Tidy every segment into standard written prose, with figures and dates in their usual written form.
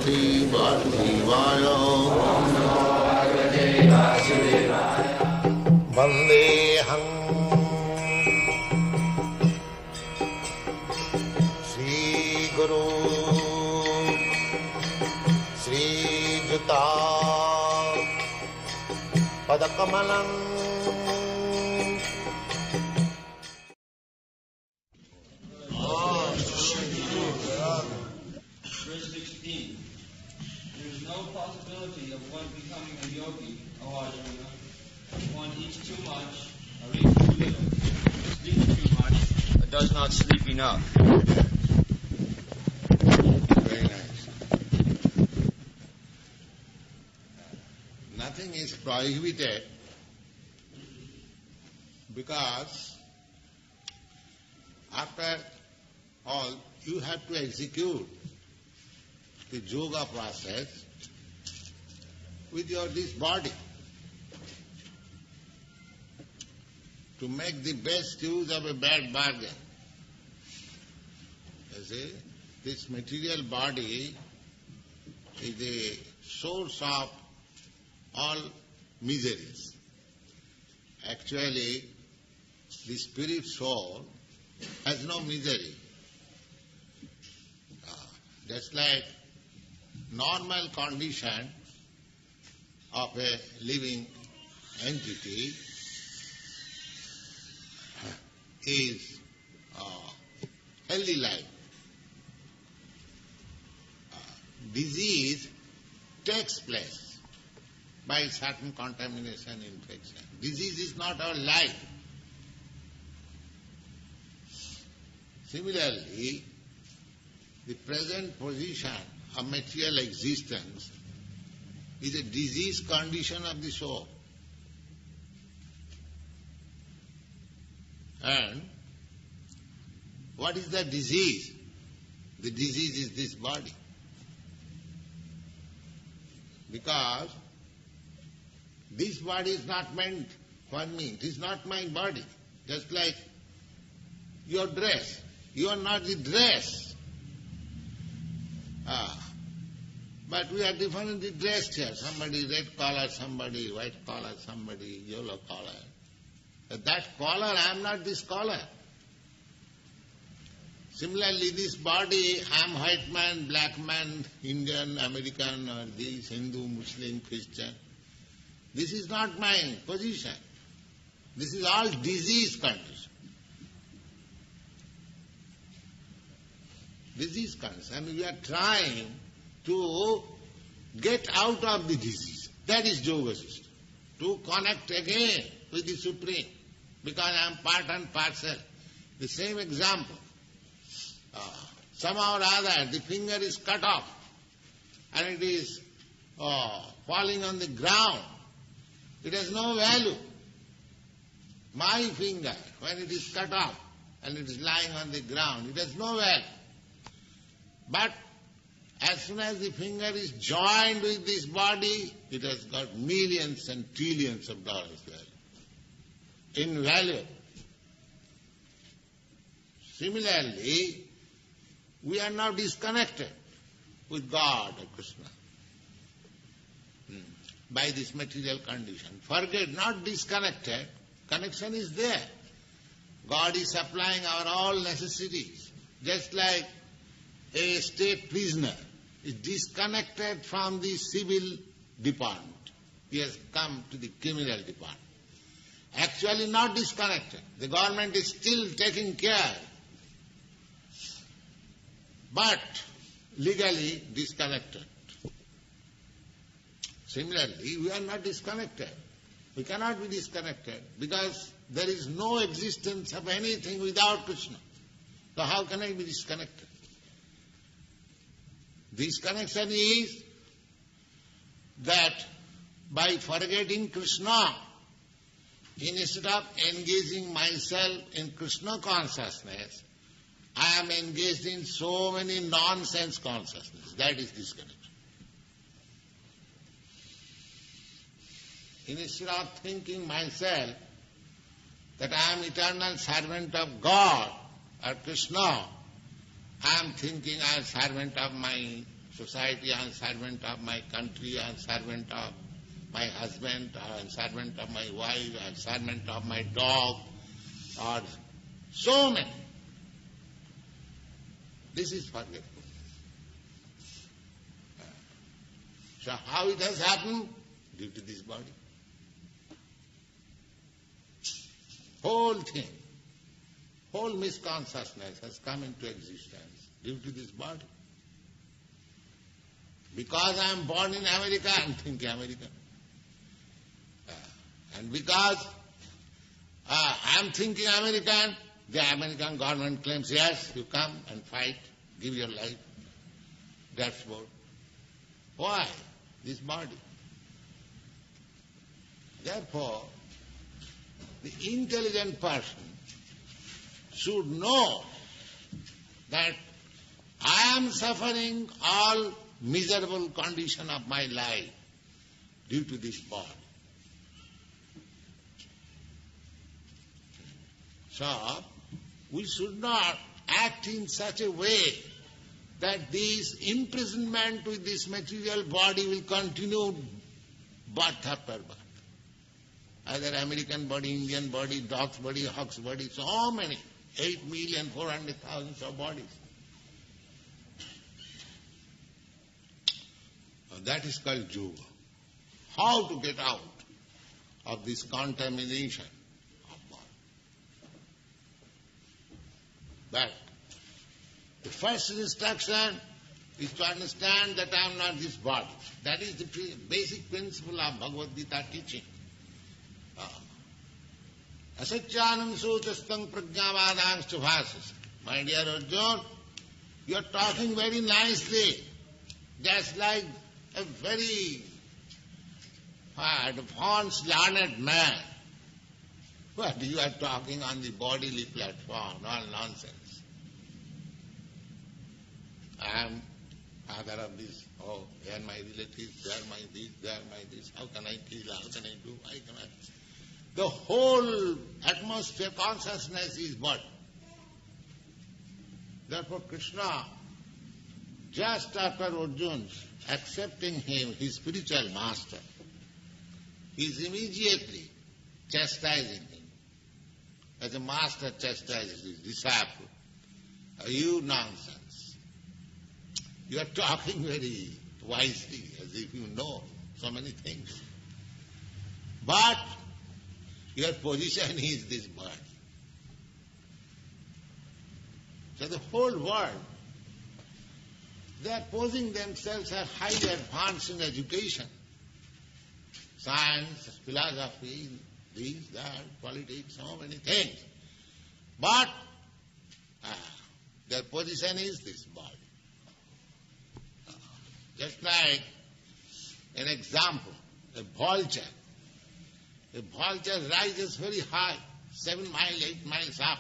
Bhagavate Vasudevaya. Vandeham Sri Guru Sri Juta Padakamalam. Verse 16. There is no possibility of one becoming a yogi, O Arjuna, if one eats too much or eats too little, sleeps too much or does not sleep enough. Very nice. Nothing is prohibited because after all you have to execute the yoga process with this body to make the best use of a bad bargain. You see, this material body is the source of all miseries. Actually, the spirit soul has no misery. Just like normal condition of a living entity is healthy life. Disease takes place by certain contamination, infection. Disease is not our life. Similarly, the present position of material existence is a disease condition of the soul. And what is the disease? The disease is this body. Because this body is not meant for me. It is not my body. Just like your dress. You are not the dress. But we are differently dressed here. Somebody red collar, somebody white collar, somebody yellow collar. That collar, I am not this collar. Similarly, this body, I am white man, black man, Indian, American, or this, Hindu, Muslim, Christian. This is not my position. This is all disease condition. Disease condition. And we are trying to get out of the disease. That is yoga system. To connect again with the Supreme. Because I am part and parcel. The same example. Somehow or other the finger is cut off and it is falling on the ground. It has no value. My finger, when it is cut off and it is lying on the ground, it has no value. But as soon as the finger is joined with this body, it has got millions and trillions of dollars value. Invaluable. Similarly, we are now disconnected with God or Krishna by this material condition. Forget, not disconnected. Connection is there. God is supplying our all necessities. Just like a state prisoner is disconnected from the civil department. He has come to the criminal department. Actually not disconnected. The government is still taking care. But legally disconnected. Similarly, we are not disconnected. We cannot be disconnected because there is no existence of anything without Krishna. So how can I be disconnected? Disconnection is that by forgetting Krishna, instead of engaging myself in Krishna consciousness, I am engaged in so many nonsense consciousness. That is disconnection. Instead of thinking myself that I am eternal servant of God or Krishna, I am thinking I am servant of my society, I am servant of my country, I am servant of my husband, I am servant of my wife, I am servant of my dog, or so many. This is forgetful. So how it has happened? Due to this body. Whole thing, whole misconsciousness has come into existence due to this body. Because I am born in America, I am thinking American. And because I am thinking American, the American government claims, yes, you come and fight, give your life. That's what. Why? This body. Therefore, the intelligent person should know that I am suffering all miserable condition of my life due to this body. So, we should not act in such a way that this imprisonment with this material body will continue birth after birth. Either American body, Indian body, dog's body, hawk's body, so many, 8,400,000 of bodies. That is called yoga. How to get out of this contamination of body. But the first instruction is to understand that I am not this body. That is the basic principle of Bhagavad-gita teaching. Asacyanam sutastang prajnavadangstu bhasas. My dear Arjuna, you are talking very nicely, just like a very advanced, learned man. But you are talking on the bodily platform, all nonsense. I am father of this, oh, they are my relatives, they are my this, they are my this, how can I kill, how can I do, how can I... The whole atmosphere consciousness is body. Therefore Krishna, just after Arjuna accepting him, his spiritual master, he is immediately chastising him. As a master chastises his disciple. You nonsense. You are talking very wisely, as if you know so many things. But your position is this body. So the whole world, they are posing themselves as highly advanced in education. Science, philosophy, this, that, politics, so many things. But their position is this body. Just like an example, a vulture. A vulture rises very high, 7 miles, 8 miles up.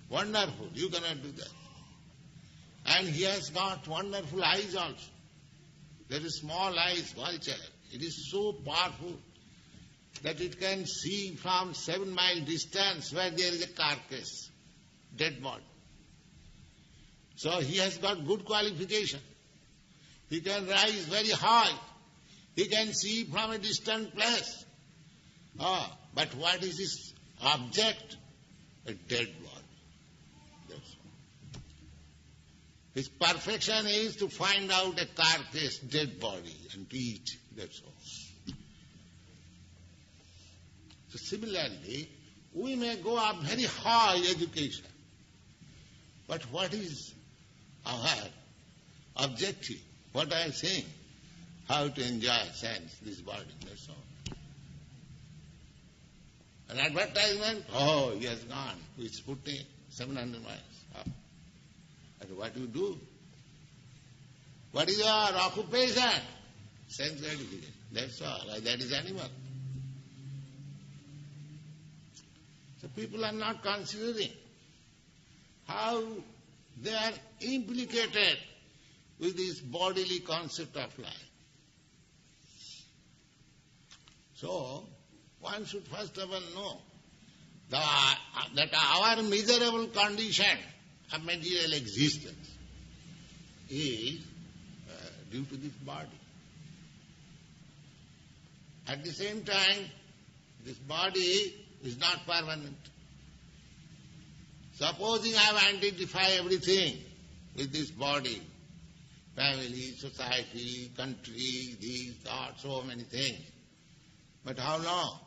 Wonderful, you cannot do that. And he has got wonderful eyes also. There is small eyes, vulture. It is so powerful that it can see from 7 mile distance where there is a carcass, dead body. So he has got good qualification. He can rise very high. He can see from a distant place. But what is his object? A dead body. That's all. His perfection is to find out a carcass, dead body, and to eat. That's all. So similarly, we may go up very high education. But what is our objective? What I am saying? How to enjoy sense, this body, that's all. An advertisement, oh, he has gone with Sputnik, 700 miles up. And what do you do? What is your occupation? Sense gratification. That's all. That is animal. So people are not considering how they are implicated with this bodily concept of life. So, one should first of all know that our miserable condition of material existence is due to this body. At the same time, this body is not permanent. Supposing I have identified everything with this body, family, society, country, these, thoughts, so many things. But how long?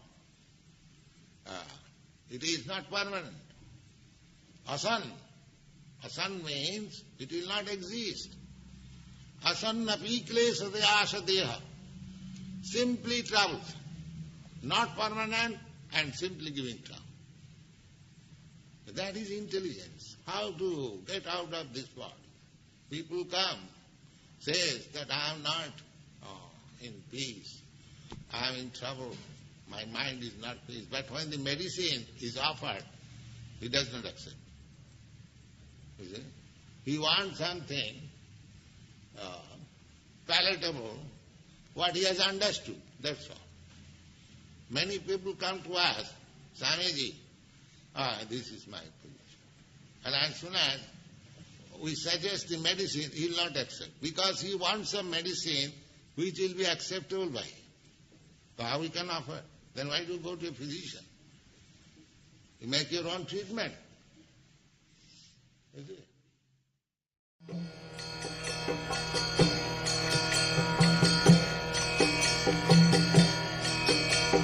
It is not permanent. Asan. Asan means it will not exist. Asannapi klesate asadeha. Simply troubles. Not permanent and simply giving trouble. That is intelligence. How to get out of this body. People come, says that I am not in peace. I am in trouble. My mind is not peace. But when the medicine is offered, he does not accept. You see? He wants something palatable, what he has understood. That's all. Many people come to us, Swamiji, this is my position. And as soon as we suggest the medicine, he will not accept. Because he wants a medicine which will be acceptable by him. So how we can offer? Then why do you go to a physician? You make your own treatment. Is it?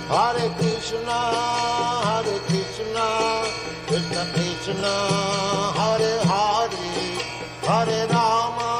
Hare Krishna, Krishna Krishna, Hare Hare, Hare Rama,